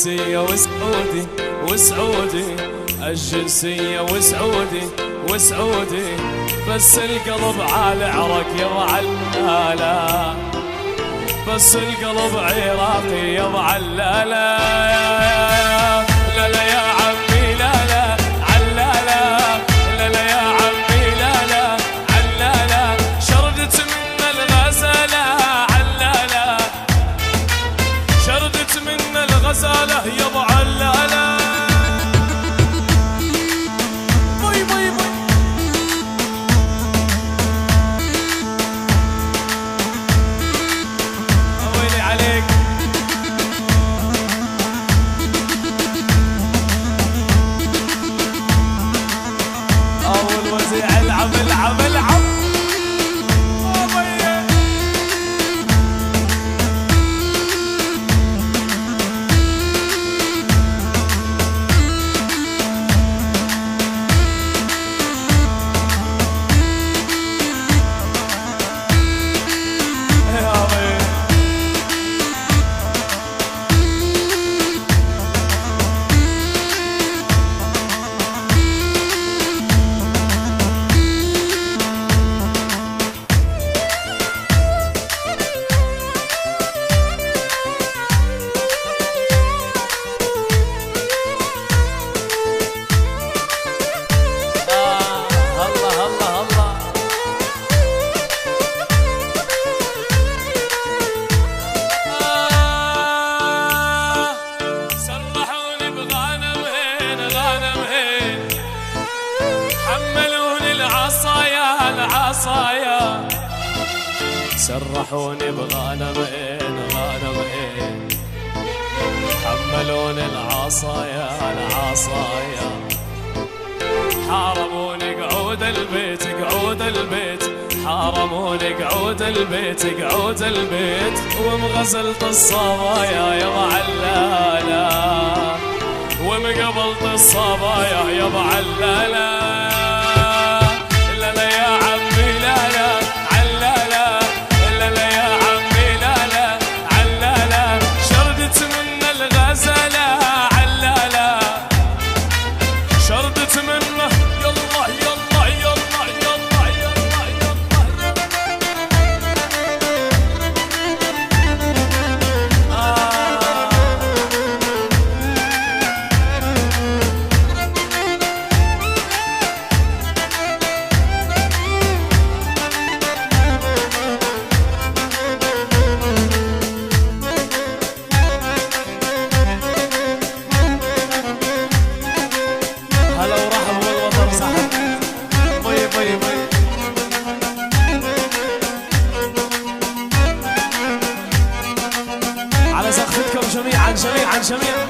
الجنسية وسعودي وسعودي، الجنسية وسعودي وسعودي، بس القلب على عرق يا معلالة، بس القلب عراقي يا معلالة. لا لا يا عمي لا لا علالة، لا لا يا عمي لا لا علالة، شردت من الغزالة علالة، شردت من الغزالة يا معلالة. العب العب العصايا، سرحوني بغنمين غنمين، حملوني العصايا العصايا، حارموني قعود البيت قعود البيت، حارموني قعود البيت قعود البيت، ومغزلت الصبايا يا معلالة، ومقبلت الصبايا يا معلالة. جميعا جميعا جميعا